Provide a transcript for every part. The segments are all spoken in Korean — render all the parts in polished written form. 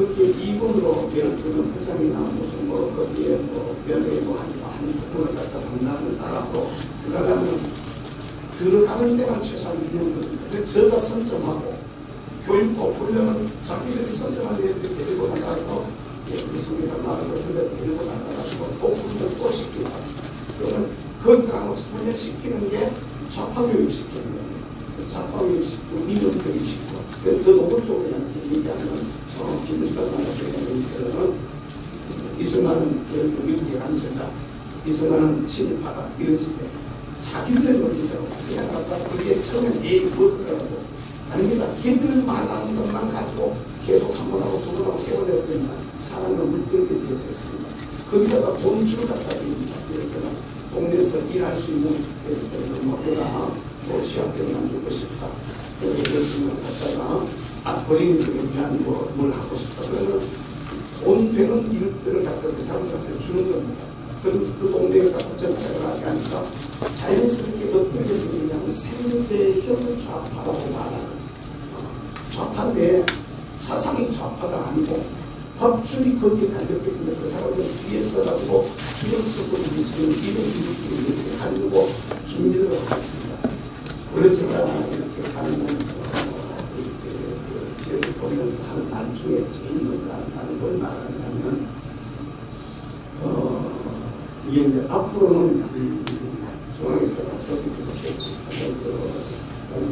그렇게 2번으로 예를 들면 부장이나 무슨 뭐 거기에 뭐 면에 뭐한 부분을 갖다 담당하는 사람으로 들어가는 데만 최소한 2년 걸립니다. 저가 선점하고 교육고 훈련은 자기들이 선점한 애들 데리고 나가서 미성에서 말하는 것을 데리고 나가가지고 또 훈련 또 시키고 그러면 거기 가서 훈련시키는 게 좌파교육 시키는 거예요. 좌파교육 시키고 이념교육 시키고 더 높은 쪽에 얘기하면 김일성만의 교육은 이승만은 미국에 간선다. 이승만은 침입하다. 이런 식의 자기들의 논리대로 그냥 갖다 그게 처음엔 뭐더라고 아닙니다. 걔들 말하는 것만 가지고 계속 한 번 하고 두 번 하고 세월에 되면 사람을 물들게 되어졌습니다. 거기다가 돈줄 갖다 드립니다. 예를 들어 동네에서 일할 수 있는 예를 들어 뭐거나 뭐 취업병 만들고 싶다. 예를 들면 갖다가 어린이들을 위한 뭘 하고 싶다. 그러면 돈 되는 일들을 갖다 그 사람들한테 주는 겁니다. 그러면서 그 동네를 갖다 정착을 하게 하니까 자연스럽게 어떻게 생기냐면 생대형 좌파라고 말하는 좌파인데 사상이 좌파가 아니고 법줄이 거기에 달렸기 때문에 그 사람을 뒤에 써가지고 줄을 서서 미치는 이런 일들을 이렇게 하려고 준비를 하겠습니다. 원래 제가 이렇게 가는 지역을 보면서 하는 말 중에 제일 먼저 하는 걸 말하냐면 이게 이제 앞으로는 중앙에서 어떤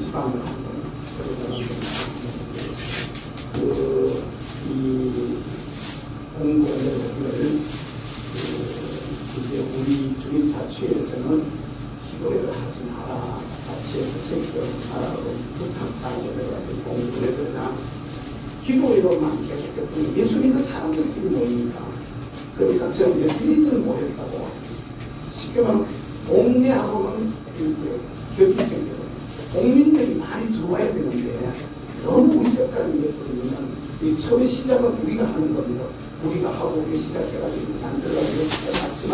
지방을 한번 이 공공을 이제 우리 주민자치에서는 기도회를 하지 마라. 자치에서 기도를 하지 마라고 부탁사항에 들어가서 공부를 그러나 기도회로만 계속했더니 예수 믿는 사람들끼리 모이니까 그러니까 지금 예수님들 모였다고 쉽게 말하면 동네하고는 이렇게 격이 생겨요. 국민들이 많이 들어와야 되는데 너무 우리 색깔이 되면 처음에 시작은 우리가 하는 겁니다. 우리가 하고 우리 시작해가지고 만들어가지고 해놨지만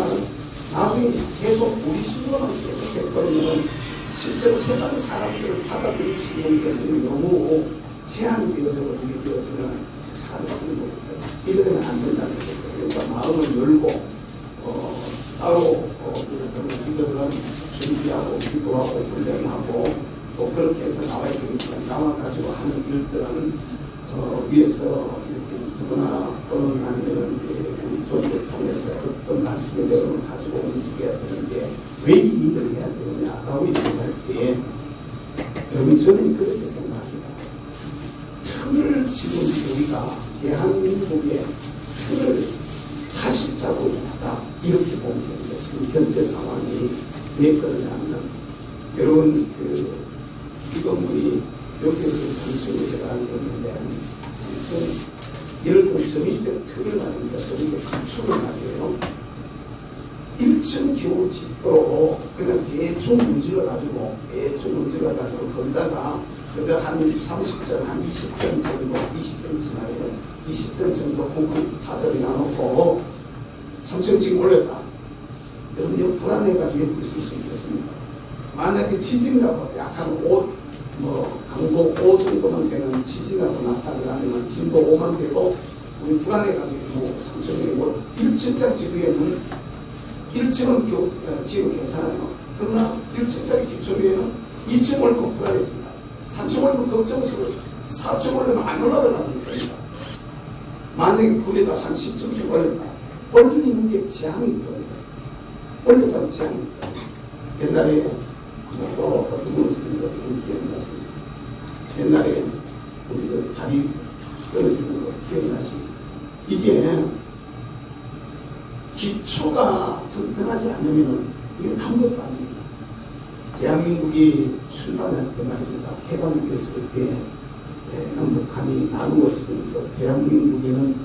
나중에 계속 우리 신도만 계속 해버리면 실제로 세상 사람들을 받아들일 수 있는 게 너무 제한이 되어져서 되어지면 사람들이 이러면 안 된다는 거죠. 그러니까 마음을 열고 따로 이들은 준비하고 기도하고 훈련하고 또 그렇게 해서 나와야 되니까 나와가지고 하는 일들은 위에서 이렇게 누구나 또는 아니면 우리 조직을 통해서 어떤 말씀의 내용을 가지고 움직여야 되는데 왜 이 일을 해야 되느냐라고 얘기할 때 여러분 저는 그렇게 생각합니다. 틀을 지금 우리가 대한민국의 틀을 다시 짜고 있다 이렇게 보면 됩니다. 지금 현재 상황이 왜 그러냐면 여러분 이 건물이 여기에서 3층으로 제가 알겠는데 예를 들면 저 밑에 틀을 말입니다. 저 밑에 건축을 말이에요. 1층 겨우 짓도 그냥 대충 문질러가지고 거기다가 그저 한 30점, 한 20점 정도, 20cm 말이에요. 20점 정도 콘크리트 타설이 나놓고 3층 지금 올렸다. 여러분 이거 불안해가지고 여기 있을 수 있겠습니다. 만약에 지진이라고 약한 5 강도 5 정도만 되는 지진이라고 나타나게 하면 진도 5만 돼도 우리 불안해가지고 3층에 1층짜리 지구에는 1층은 지금 괜찮아요. 그러나 1층짜리 기초위에는 2층 올리면 불안해집니다. 3층 올리면 걱정스러워요. 4층 올리면 안 올라가는 겁니다. 만약에 거기다 한 10층씩 올렸다. 올리는 게 재앙이 겁니다. 올렸다면 재앙이 겁니다. 옛날에 어떤 분이 기억나시죠? 옛날에 우리 다리 떨어지는 거 기억나시죠? 이게 기초가 튼튼하지 않으면 이건 아무것도 아닙니다. 대한민국이 출발할 때 말입니다. 해방됐을 때 남북한이 나누어지면서 대한민국에는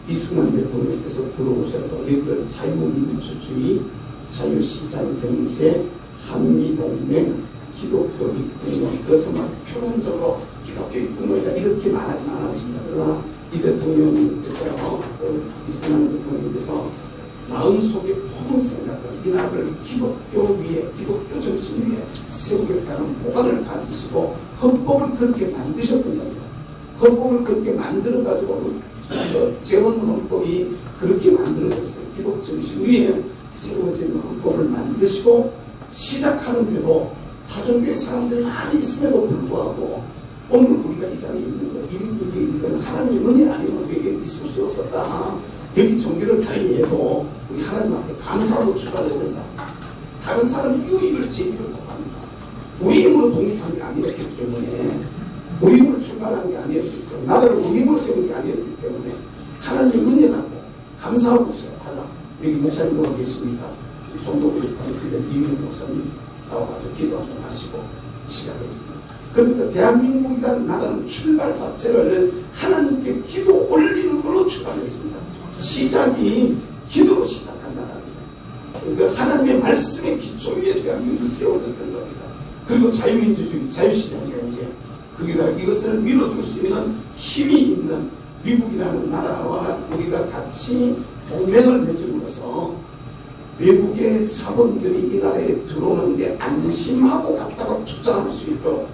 이승만 대통령께서 들어오셔서 이걸 자유민주주의, 자유시장 경제, 한미동맹, 기독교 입국론, 그것만 표면적으로 기독교 입국론이다 이렇게 말하진 않았습니다. 그러나 이 대통령께서 이승만 대통령께서 마음속에 푸른 생각을 이 나라를 기독교 위에, 기독교 정신 위에 세우겠다는 보관을 가지시고 헌법을 그렇게 만드셨던 겁니다. 헌법을 그렇게 만들어가지고 재헌헌법이 그렇게 만들어졌어요. 기독 정신 위에 세워진 헌법을 만드시고 시작하는데도 타종교의 사람들이 많이 있음에도 불구하고 오늘 우리가 이 자리에 있는 것, 이건 하나님의 은혜 아니면 우리에게 있을 수 없었다. 여기 종교를 달리해도 우리 하나님 앞에 감사하고 출발해야 된다. 다른 사람이 유익을 제기를 못합니다. 우리 힘으로 독립한 게 아니었기 때문에, 우리 힘으로 출발한 게 아니었기 때문에, 나라를 우리 힘으로 세운 게 아니었기 때문에 하나님의 은혜라고 감사하고 하자. 여기 목사님 누가 계십니까? 종도교에서 당시에 이민호 목사님 나와가지고 기도 한번 하시고 시작했습니다. 그러니까 대한민국이라는 나라는 출발 자체를 하나님께 기도 올리는 걸로 출발했습니다. 시작이 기도로 시작한 나라입니다. 그러니까 하나님의 말씀의 기초 위에 대한민국이 세워졌던 겁니다. 그리고 자유민주주의, 자유시장 경제, 그러니까 이것을 밀어줄 수 있는 힘이 있는 미국이라는 나라와 우리가 같이 동맹을 맺음으로써 외국의 자본들이 이 나라에 들어오는데 안심하고 갔다가 투자할 수 있도록,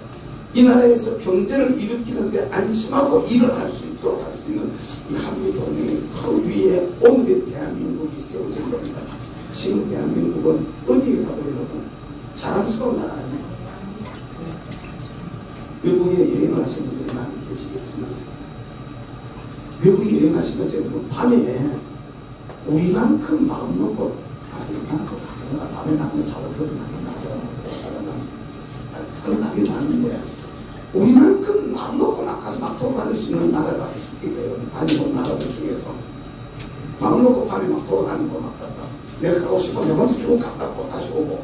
이 나라에서 경제를 일으키는데 안심하고 일을 할 수 있도록 할 수 있는 이 한미동맹의 그 위에 오늘의 대한민국이 세워진 겁니다. 지금 대한민국은 어디에 가도 여러분 자랑스러운 나라 아닙니까? 외국에 여행을 하시는 분들이 많이 계시겠지만 외국에 여행하시면서 여러분 밤에 우리만큼 마음 먹고 밤에 나면 사고 드러나게 나는데 우리만큼 마음 먹고 나가서 막 돌아다닐 수 있는 나라가 있습니까? 다니고 나라들 중에서 마음 먹고 밤에 막 돌아다니고 막 갔다 내가 가고 싶으면 몇 번째 쭉 갔다고 다시 오고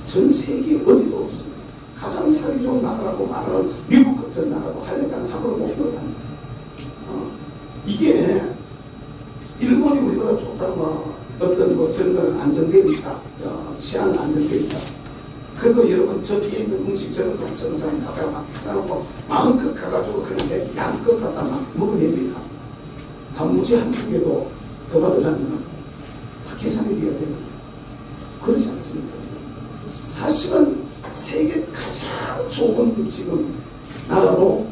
전 세계 어디도 없습니다. 가장 살기 좋은 나라라고 말하는 미국 같은 나라도 하려니까 함부로 못 들어갑니다. 이게 일본이 우리보다 좋다고 어떤 뭐 정권은 안정되어 있다, 치안은 안정되어 있다. 그래도 여러분 저 뒤에 있는 음식 저런 사람 가다가 막 해놓고 마음껏 가가지고 그런데 양껏 갖다 막 먹어냅니까? 단무지 한두 개도 더 받으려면 다 계산이 돼야 됩니다. 그렇지 않습니까? 사실은 세계 가장 좋은 지금 나라로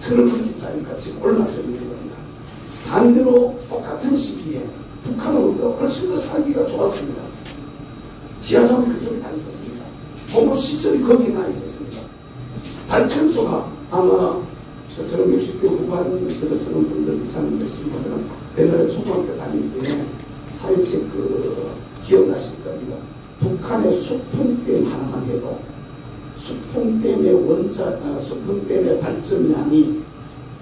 틀을 그렇게 짜니까 지금 올라서 있는 겁니다. 반대로 똑같은 시기에 북한은 우리가 훨씬 더 살기가 좋았습니다. 지하철은 그쪽에 다 있었습니다. 공업 시설이 거기에 나 있었습니다. 발전소가 아마 저처럼 60대 후반 들어서는 분들 이상 되신 분들은 옛날에 초등학교 다닐 때 사회책 기억나실 겁니다. 북한의 수풍댐 하나만 해도 수풍댐의 수풍댐의 발전량이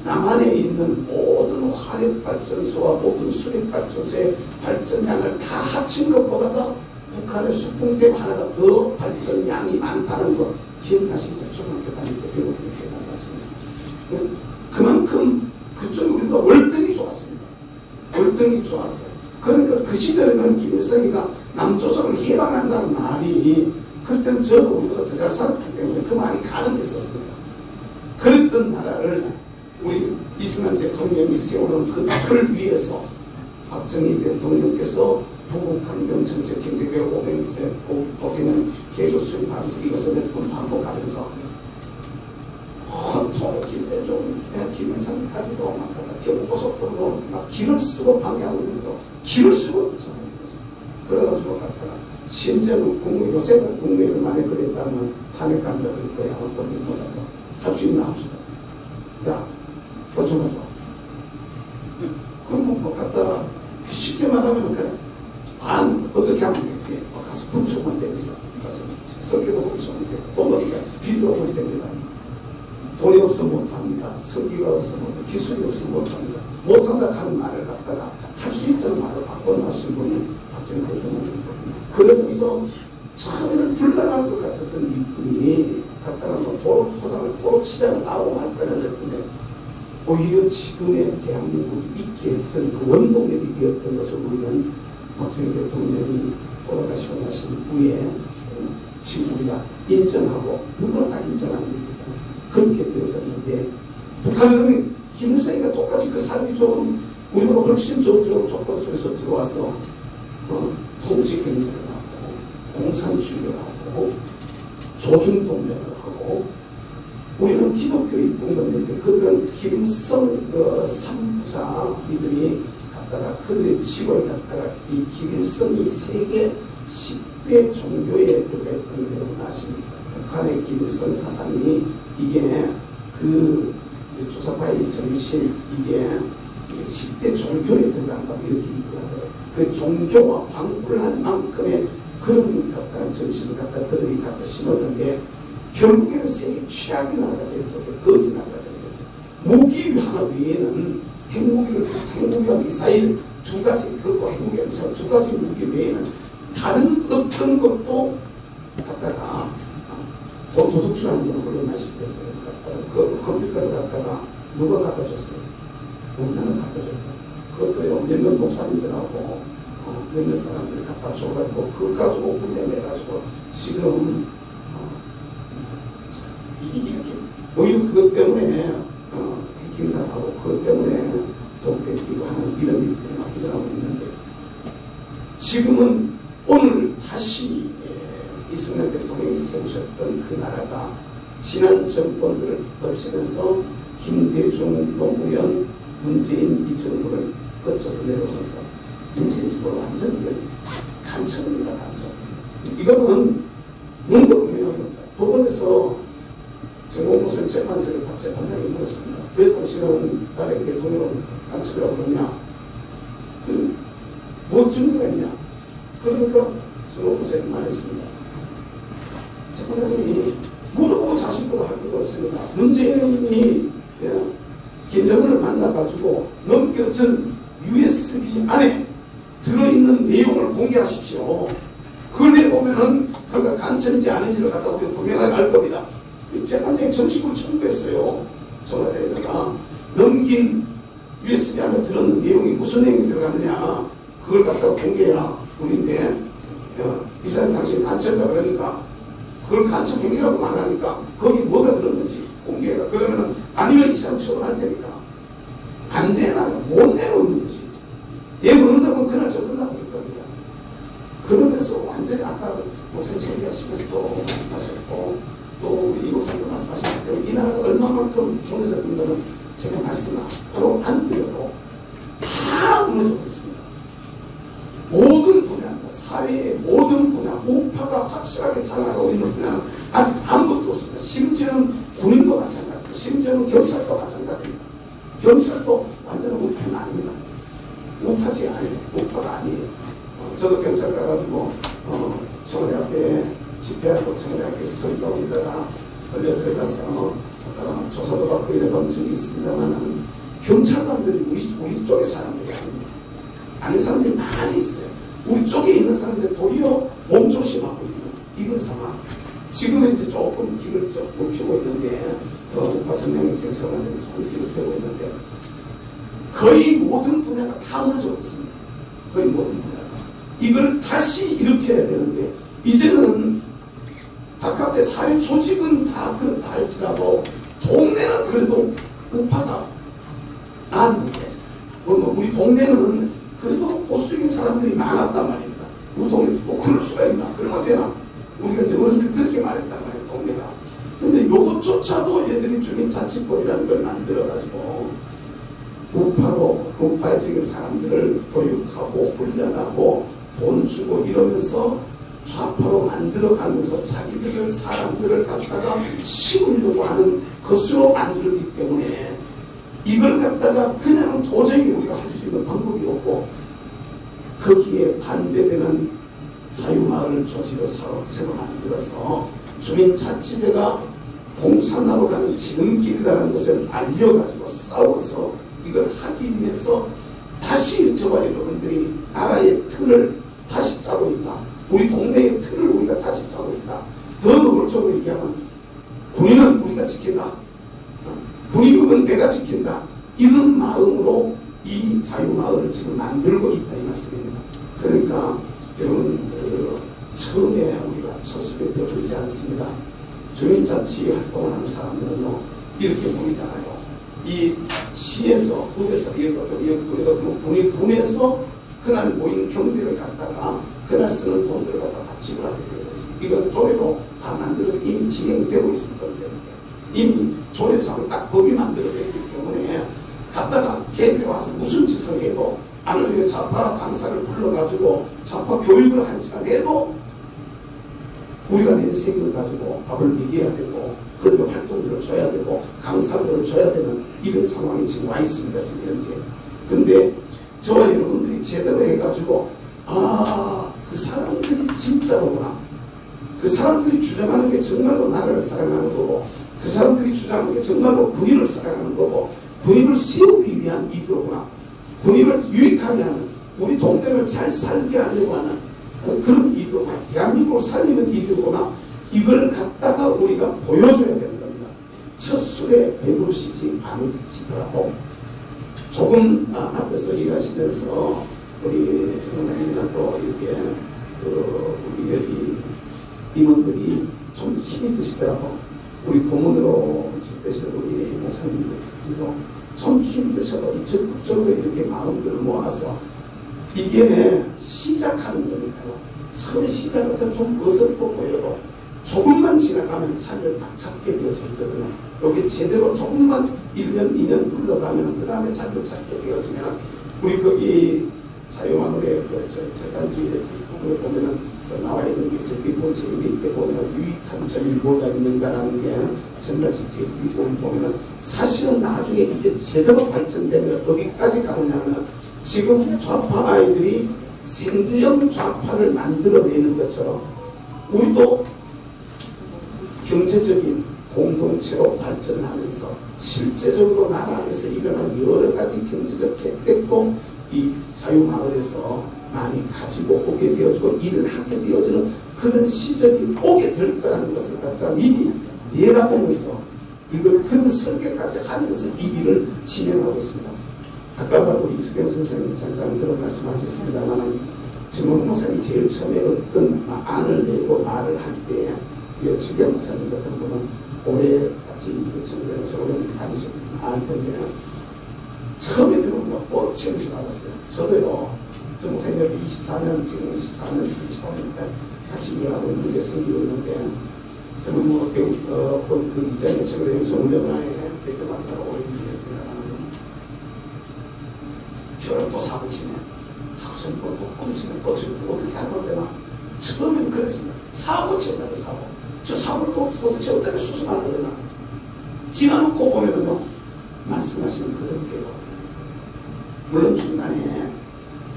남한에 있는 모든 화력발전소와 모든 수력발전소의 발전량을 다 합친 것보다도 북한의 수풍댐 하나가 더 발전량이 많다는 거 기억나시죠? 초등학교 다닐 때 배우고 기억나십니다. 그만큼 그쪽에 우리가 월등히 좋았습니다. 월등히 좋았어요. 그러니까 그 시절에는 김일성이가 남조선을 해방한다는 말이 그때는 저도 우리보다 더 잘 살았기 때문에 그 말이 가능했었습니다. 그랬던 나라를 우리 이승만 대통령이 세우는 그 틀을 위해서 박정희 대통령께서 부국강경 정책 경제개혁 500년 계획을 수립하면서 이것을 몇 번 반복하면서 헌통 김대중 김영삼까지도 막 경부고속도로로 막 길을 쓰고 방해하고 있는데도 길을 쓰고 있잖아요. 그래가지고 갔다가 심지어는 요새는 국무회의를 많이 그랬다면 탄핵한다 그럴 거야. 어떤 일보다도 할 수 있나 합시다. 야 어쩌고저 그럼 뭐 갖다가 쉽게 말하면 그냥 반 어떻게 하면 되게 가서 훔쳐오면 됩니다. 가서 석기도 훔쳐오면 되고 돈 어디가 빌려 오면 됩니다. 돈이 없으면 못합니다. 석기가 없으면 기술이 없으면 못합니다. 못한다 하는 말을 갖다가 할 수 있다는 말을 바꿔놓으신 분이 박정희 대통령입니다. 그러면서 처음에는 불가능할 것 같았던 이분이 갖다가 뭐 도로 포장을 도로 치자고 나오고 말 거냐를 했는데 오히려 지금의 대한민국이 있게 했던 그 원동력이 되었던 것을 우리는 박정희 대통령이 돌아가시고 나신 후에 지금 우리가 인정하고 누구나 다 인정하는 얘기잖아요. 그렇게 되어졌는데 북한은 김일성이가 똑같이 그 살기 좋은 우리보다 훨씬 좋은 조건 속에서 들어와서 통치 경제를 하고 공산주의를 하고 조중동맹을 하고 우리는 기독교의 공동체인데 그들은 김일성 삼부자 이들이 갖다가 그들의 집을 갖다가 이 김일성이 세계 10대 종교에 들어있던 여러분 아십니까? 북한의 김일성 사상이 이게 그 조사파의 정신 이게 10대 종교에 들어간다고 이렇게 얘기하더라고요. 그 종교와 방불할 만큼의 그런 갖다 정신을 갖다 그들이 갖다 심었는데 결국에는 세계 최악의 나라가 되는 거죠. 거지 나라가 되는 거죠. 무기 하나 외에는 핵무기와 미사일 두 가지, 그것도 핵무기와 미사일 두 가지 무기 외에는 다른 어떤 것도 갖다가 도둑질하는 건 물론 아시겠어요. 그것도 컴퓨터를 갖다가 누가 갖다 줬어요? 우리나라 갖다 줬다. 그것도요, 몇몇 목사님들하고 몇몇 사람들이 갖다 줘가지고 그걸 가지고 훈련해가지고 지금 이게 이렇게 오히려 그것 때문에 해킹당하고 그것 때문에 돈 뺏기고 하는 이런 일들이 막 일어나고 있는데 지금은 오늘 다시 이승만 대통령이 세우셨던 그 나라가 지난 정권들을 거치면서 김대중, 노무현, 문재인 이 정부를 거쳐서 내려오면서 문재인 정부는 완전히 간첩입니다. 간첩. 이거는 문덕이면 법원에서 정공무선 재판사를 재판장이 물었습니다. 왜 당신은 나라의 대통령을 간첩이라고 그러냐? 뭐 증거가 있냐? 그러니까 정공무선이 말했습니다. 재판장이 물어보고 자식보다 할 필요가 없습니다. 문재인이 김정은을 만나가지고 넘겨진 USB 안에 들어있는 내용을 공개하십시오. 그걸 내보면은 그가 간첩인지 아닌지를 갖다 우리가 분명하게 알 겁니다. 재판장이 정식으로 청구했어요. 청와대에다가 넘긴 USB 안에 들어있는 내용이 무슨 내용이 들어갔느냐 그걸 갖다가 공개해라. 우리인데 이 사람 당신 간첩이라고 그러니까 그걸 간첩 행위라고 말하니까 거기 뭐가 들었는지 공개해라. 그러면은 아니면 이 사람 처벌할 테니까 안 되나 못 내놓는지 내놓는다면 그날 저 끝나고 될 겁니다. 그러면서 완전히 아까 목사님 소개하시면서 또 말씀하셨고 또 우리 이 목사님도 말씀하셨기 이 나라가 얼마만큼 무너졌던 거는 제가 말씀하러 안 드려도 다 무너져 있습니다. 모든 분야, 사회의 모든 분야, 우파가 확실하게 장악하고 있는 분야는 아직 아무것도 없습니다. 심지어는 군인도 마찬가지고, 심지어는 경찰도 마찬가지입니다. 경찰도 완전히 우파는 아닙니다. 우파지 아니에요. 우파가 아니에요. 저도 경찰 가가지고, 청와대 앞에 집회하고 청와대 앞에 서리가 오다가 걸려 들어가서, 조사도 받고 이래본 적이 있습니다만, 경찰관들이 우리 쪽의 사람들이 아닙니다. 아는 사람들이 많이 있어요. 우리 쪽에 있는 사람들 도리어 몸조심하고 있는 이런 상황. 지금은 이제 조금 길을 조금 펴고 있는데, 우파 선명의 경찰관들이 조금 길을 펴고 있는데, 거의 모든 분야가 다 무너져 있습니다. 거의 모든 분야가. 이걸 다시 일으켜야 되는데, 이제는 바깥의 사회 조직은 다 그렇다 할지라도, 동네는 그래도 우파가 나았는데, 우리 동네는 그래도 보수적인 사람들이 많았단 말입니다. 우리 동네, 그럴 수가 있나? 그러면 되나? 우리가 이제 어른들이 그렇게 말했단 말이에요, 동네가. 근데 요것조차도 얘들이 주민자치법이라는 걸 만들어가지고, 우파적인 사람들을 교육하고, 훈련하고, 돈 주고 이러면서 좌파로 만들어가면서 자기들 사람들을 갖다가 심으려고 하는 것으로 만들었기 때문에 이걸 갖다가 그냥 도저히 우리가 할 수 있는 방법이 없고 거기에 반대되는 자유마을 조직을 새로 만들어서 주민자치제가 공산화로 가는 지름길이라는 것을 알려가지고 싸워서 이걸 하기 위해서 다시 저와 여러분들이 나라의 틀을 다시 짜고 있다. 우리 동네의 틀을 우리가 다시 짜고 있다. 더 노골적으로 얘기하면 군인은 우리가 지킨다. 군의국은 내가 지킨다. 이런 마음으로 이 자유마을을 지금 만들고 있다 이 말씀입니다. 그러니까 여러분 처음에 우리가 첫 수백 때 그러지 않습니다. 주민자치 활동을 하는 사람들은요 이렇게 보이잖아요. 이 시에서 군에서 우리 군에서 그날 모인 경비를 갖다가 그날 쓰는 돈들을 갖다가 지불하게 되어 있습니다. 이건 조례로 다 만들어서 이미 진행이 되고 있을 건데 이미 조례상을 딱 법이 만들어져 있기 때문에 갔다가 개인에 와서 무슨 짓을 해도 아니면 좌파 강사를 불러가지고 좌파 교육을 한 시간 해도 우리가 낸 세금을 가지고 밥을 먹여야 되고 그들의 활동들을 줘야 되고 강사들을 줘야 되는 이런 상황이 지금 와 있습니다. 지금 현재. 근데 저와 여러분들이 제대로 해가지고 그 사람들이 진짜로구나. 그 사람들이 주장하는 게 정말로 나라를 사랑하는 거고 그 사람들이 주장하는 게 정말로 군인을 사랑하는 거고 군인을 세우기 위한 이유로구나. 군인을 유익하게 하는 우리 동네를 잘 살게 하려고 하는 그런 이유로구나. 대한민국을 살리는 이유로구나. 이걸 갖다가 우리가 보여줘야 되는 겁니다. 첫 술에 배부르시지 않으시더라도 조금 앞에서 일하시면서 우리 정장님이나 또 이렇게 우리 여기 임원들이 좀 힘이 드시더라도 우리 고문으로 집회실 우리 목사님들도 좀 힘이 드셔도 적극적으로 이렇게 마음들을 모아서 이게 시작하는 거니까요. 처음에 시작할 때는 좀 어설퍼 보여도 조금만 지나가면 자리를 딱 잡게 되어져 있거든요. 여기 제대로 조금만 1년, 2년 불러가면 그 다음에 자리를 잡게 되어지면 우리 거기 자유마을의 저단지에 보면은 나와 있는 게 있어요. 뒷본체 밑에 보면 유익한 점이 뭐가 있는가라는 게 전단지 뒷본을 보면은 사실은 나중에 이게 제대로 발전되면 어디까지 가느냐면 지금 좌파 아이들이 생명 좌파를 만들어내는 것처럼 우리도 경제적인 공동체로 발전하면서 실제적으로 나라 안에서 일어난 여러 가지 경제적 혜택도 이 자유마을에서 많이 가지고 오게 되어지고 일을 하게 되어지는 그런 시절이 오게 될 거라는 것을 갖다 미리 내다보면서 이걸 그런 설계까지 하면서 이 일을 진행하고 있습니다. 아까 우리 이석경 선생님 잠깐 그런 말씀하셨습니다만 정원 목사님이 제일 처음에 어떤 안을 내고 말을 할 때 여측경 목사님 같은 분은 올해 같이 이제 청년에서 오래 다니시는 알 텐데 처음에 들어보면 또 치는 줄 알았어요. 저도요. 저 목사님 24년 지금 24년 25년 같이 일하고 있는 게 생기고 있는데 저는 뭐 그 이전에 저도 영성훈련원에 대표 강사로 오래 일했습니다. 저를 또 사고 치네. 하고 전 또 꼼치면 또 지금 어떻게 하면 되나. 처음에는 그랬습니다. 사고 친다고 사고. 저 사고를 또 도대체 어떻게 수습하려고 되나. 지나놓고 보면은요. 말씀하시는 그대로 물론 중간에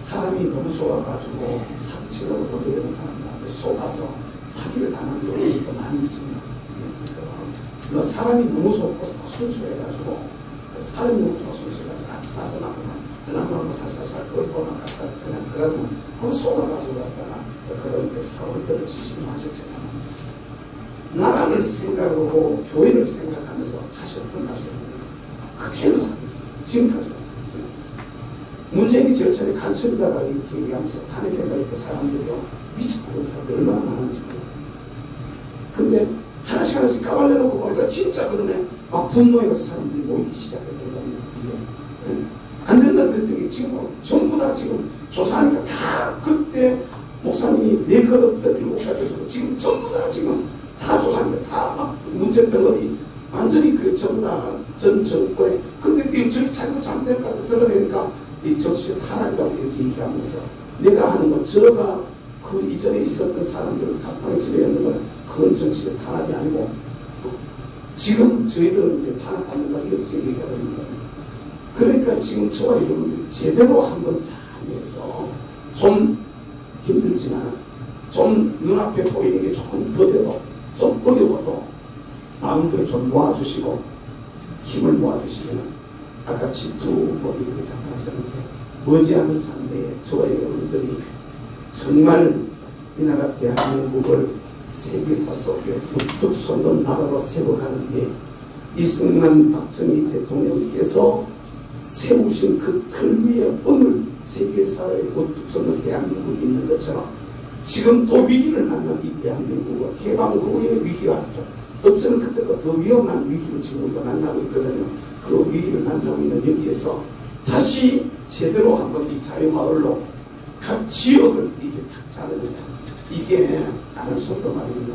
사람이 너무 좋아가지고 사기치려고 돌려대는 사람들한테 속아서 사기를 당한 경우도 많이 있습니다. 사람이 너무 좋고 순수해가지고 사람이 너무 좋고 순수해가지고 가서 나만 살살살 걸고만 갖다 그냥 그러면 한번 속아가지고 갔다가 그런 사고를 떨어지시면 하셨잖아요. 나라를 생각하고 교회를 생각하면서 하셨던 말씀입니다. 그대로 하고 있습니다. 지금까지 왔습니다. 문재인이 제일 처음에 간첩이다라고 이렇게 얘기하면서 탄핵했다 이렇게 사람들이요. 미쳐버린 사람들이 얼마나 많은지 모르겠어요. 근데 하나씩 까발려놓고 보니까 진짜 그러네. 막 분노해서 사람들이 모이기 시작했던 겁니다. 안 된다고 그랬더니 지금 전부 다 지금 조사하니까 다 그때 목사님이 내 그릇들 들고 가져서 지금 전부 다 지금 다 조사하니까 다 막 문제 덩어리 완전히 그 전부 다 전 정권에 근데 저기 자기가 잘못했다고 드러내니까 이 정치적 탄압이라고 이렇게 얘기하면서 내가 하는 건 저가 그 이전에 있었던 사람들을 각방에 지내는 건 그건 정치적 탄압이 아니고 지금 저희들은 이제 탄압받는다 이렇게 얘기가 됩니다. 그러니까 지금 저와 여러분들이 제대로 한번 잘 해서 좀 힘들지만 좀 눈앞에 보이는 게 조금 더뎌도 좀 어려워도 마음들을 좀 모아주시고 힘을 모아주시면 아까 집투 뭐 이렇게 잠깐 하셨는데 머지않은 장래에 저와 여러분들이 정말 이 나라 대한민국을 세계사 속에 우뚝 솟는 나라로 세워가는 게 이승만 박정희 대통령께서 세우신 그 틀 위에 오늘 세계사에 우뚝 솟는 대한민국이 있는 것처럼 지금 또 위기를 만난 이 대한민국은 해방 후에 위기가 왔죠. 어쩌면 그때가 더 위험한 위기를 지금 우리가 만나고 있거든요. 그 위기를 만나고 있는 여기에서 다시 제대로 한번 이 자유마을로 각 지역을 이렇게 탁 자르면 이게 나는 속도 말입니다.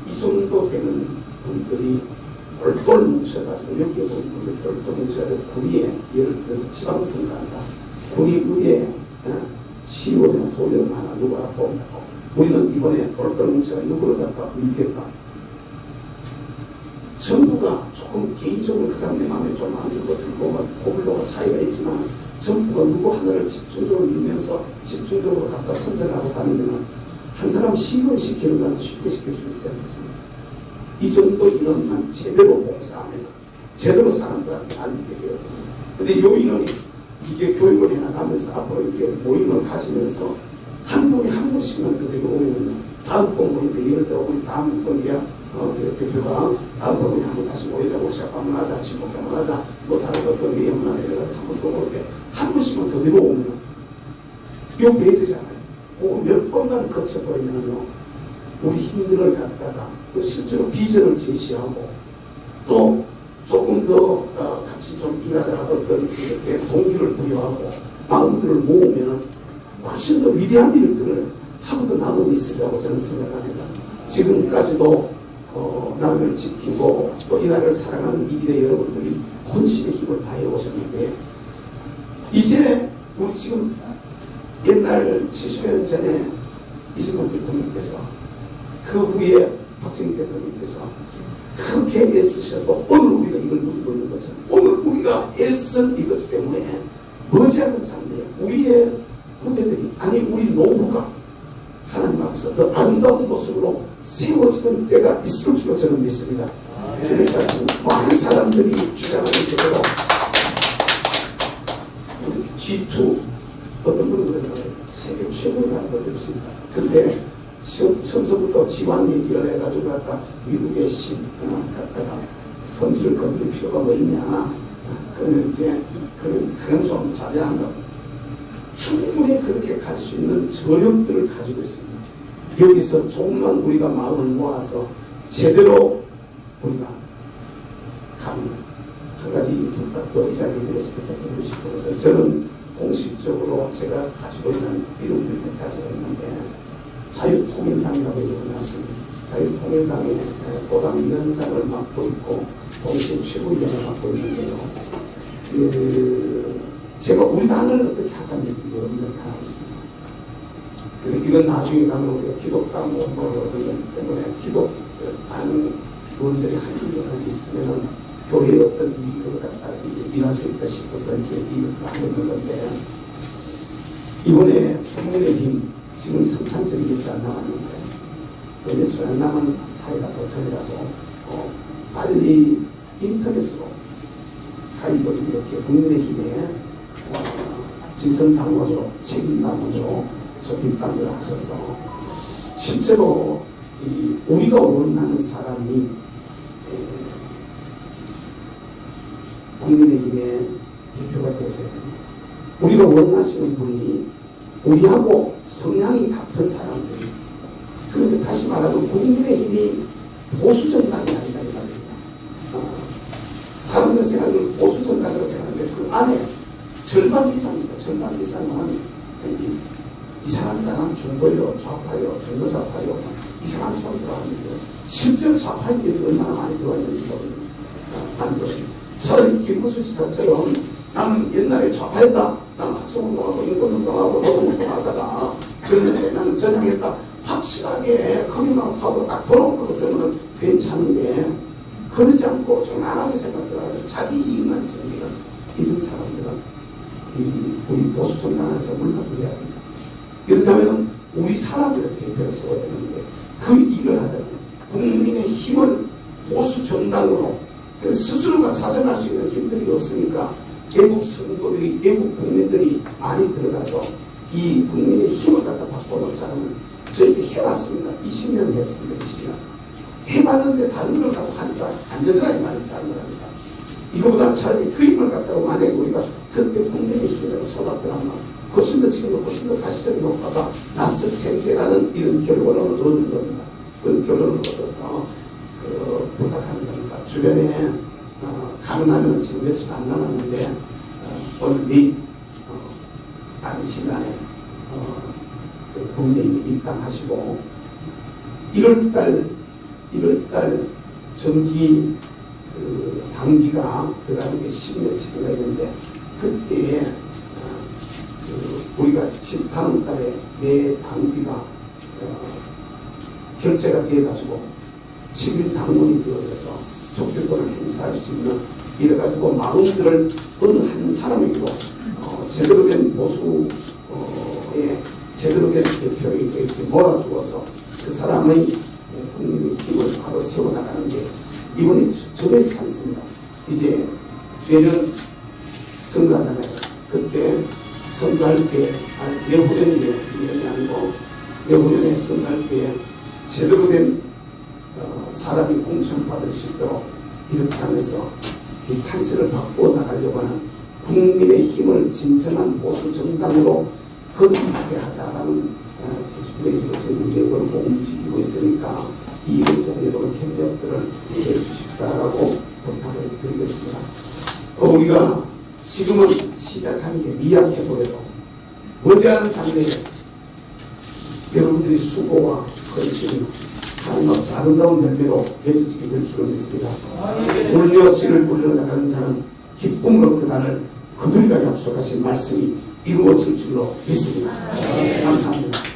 이 정도 되는 분들이 돌돌 뭉쳐가지고 여기에 보면 돌돌 뭉쳐가지고 구리에 예를 들어서 지방선거 한다. 구리 의회에 시의원이나 도의원 하나 누구 하나 뽑는다고. 우리는 이번에 돌돌 뭉쳐가 누구를 갖다 밀겠다. 정부가 조금 개인적으로 그 사람의 마음에 좀 안 들고 들고 포블로가 차이가 있지만 정부가 누구 하나를 집중적으로 밀면서 집중적으로 갖다 선전하고 다니면 한 사람 시의원 시키는 건 쉽게 시킬 수 있지 않겠습니까? 이 정도 인원만 제대로 봉사하면 제대로 사람들한테 알리게 되어집니다. 근데 요 인원이 이게 교육을 해나가면서 앞으로 이게 모임을 가시면서 한 분이 한 분씩만 더 데려오면 다음 번 모임 때 예를 들어 우리 다음 번이야 대표가 다음 번에 한번 다시 모이자 워크숍 한번 하자 친목 한번 하자 뭐 다른 어떤 게 연문화 이런 한번 또 모일 때 한 분씩만 더 데려오면 요 배드잖아요. 그거 몇 번만 거쳐버리면요 우리 힘들을 갖다가 실제로 비전을 제시하고 또 조금 더 같이 좀 일하자 어떤 이렇게 동기를 부여하고 마음들을 모으면 훨씬 더 위대한 일들을 하고도 남은 있으리라고 저는 생각합니다. 지금까지도 나라를 지키고 또 이 나라를 사랑하는 이 일에 여러분들이 혼신의 힘을 다해 오셨는데 이제 우리 지금 옛날 70년 전에 이승만 대통령께서 그 후에 박정희 대통령께서 그렇게 애쓰셔서 오늘 우리가 이걸 누리고 있는 것처럼 오늘 우리가 애쓴 이것 때문에 머지않은 장래에 우리의 후대들이 아니 우리 노후가 하나님 앞에서 더 아름다운 모습으로 세워지는 때가 있을 줄로 저는 믿습니다. 그러니까 많은 사람들이 주장하는 대로 G2 어떤 분은 그러잖아요. 세계 최고의 나라가 됐습니다. 그런데 처음부터 G1 얘기를 해가지고 아까 미국의 신 갖다가 선지를 건드릴 필요가 뭐 있냐. 그건 이제 그건 좀 자제한다. 충분히 그렇게 갈 수 있는 저력들을 가지고 있습니다. 여기서 조금만 우리가 마음을 모아서 제대로 우리가 한 가지 부탁도 이 자리에 대해서 부탁드리고 싶어서 저는 공식적으로 제가 가지고 있는 이름들 몇 가지가 있는데 자유통일당이라고 이름을 놨습니다. 자유통일당의 도당위원장을 맡고 있고 동시에 최고위원을 맡고 있는데요. 제가 우리 당을 어떻게 하자는 여러분들께 하고 있습니다. 이건 나중에 가면 우리가 기독당 뭐 이런 때문에 기독당 의원들이 할 일이 있으면 교회의 어떤 위기를 갖다가 일할 수 있다 싶어서 이제 일을 하고 있는 건데 이번에 국민의힘 지금 성탄절이 며칠 안 남았는데 그 며칠 안 남은 사이가 더 전이라도 빨리 인터넷으로 가입을 이렇게 국민의힘에 지성당원으로 책임당원으로 접입당을 하셔서 실제로 우리가 원하는 사람이 국민의힘의 대표가 되셔야 됩니다. 우리가 원하시는 분이 우리하고 성향이 같은 사람들이 그런데 다시 말하면 국민의힘이 보수정당이 아니다 이 말입니다. 사람들 생각을 보수정당이라고 생각하는데 그 안에 절반 이상입니다. 절반 이상은 이상한 당한 중도요, 좌파요, 중도좌파요 이상한 수업 들어가면서 실제로 좌파인들이 얼마나 많이 들어와 있는지 모릅니다. 차라리 김무수 지사처럼 나는 옛날에 좌파였다. 나는 학생운동하고 인권운동하고 노동운동하다가 그런데 나는 전향했다. 확실하게 커밍아웃하고 딱 돌아온 것 때문에 괜찮은데 그러지 않고 좀 안하게 생각들하고 자기 이익만 챙기는 이런 사람들은 우리 보수 정당에서 물러나야 합니다. 그렇다면 우리 사람들을 대표로 세워야 되는데 그 일을 하자면 국민의 힘을 보수 정당으로 스스로가 자정할 수 있는 힘들이 없으니까 애국 선거들이 애국 국민들이 많이 들어가서 이 국민의 힘을 갖다 바꿔놓자는 저희도 해봤습니다. 20년 했습니다. 20년 해봤는데 다른 걸 갖고 하니까 안 되더라 이 말이 다른 걸 하니까 이거보다 차라리 그 힘을 갖다가 만약에 우리가 그때 국민의 힘에다가 쏟았더라면 훨씬 더 지금은 훨씬 더 가시적인 효과가 났을 텐데라는 이런 결론을 얻은 겁니다. 그런 결론을 얻어서 부탁하는 겁니다. 주변에 가능하면 지금 며칠 안 남았는데 오늘 및 빠른 시간에 국민의힘 입당하시고 1월달 정기 당비가 들어가는 게 10년치가 있는데 그때에 우리가 다음 달에 내 당비가 결제가 돼가지고 7일 당원이 되어져서 족교권을 행사할 수 있는 이래가지고 마음들을 어느 한 사람에게도 제대로 된 보수의 제대로 된 대표에게 이렇게 몰아주어서 그 사람의 국민의 힘을 바로 세워나가는데 이번이 저번치 않습니다. 이제 내년 선거하잖아요. 그때 선거할 때 내후년이 중요한 게 아니고 내후년에 선거할 때 제대로 된 사람이 공천받을 수 있도록 이렇게 하면서 이 탄세를 바꿔 나가려고 하는 국민의 힘을 진정한 보수 정당으로 거듭나게 하자라는 지금 저희들 내부를 보고 움직이고 있으니까 이것저것 여러분 협력들을 해 주십사라고 부탁을 드리겠습니다. 우리가 지금은 시작하는 게 미약해 보여도 머지않은 장래에 여러분들이 수고와 헌신 하나님 앞에서 아름다운 열매로 맺어지게 될 줄로 믿습니다. 울며 씨를 뿌리러 나가는 자는 기쁨으로 그날을 거두리라 약속하신 말씀이 이루어질 줄로 믿습니다. 감사합니다.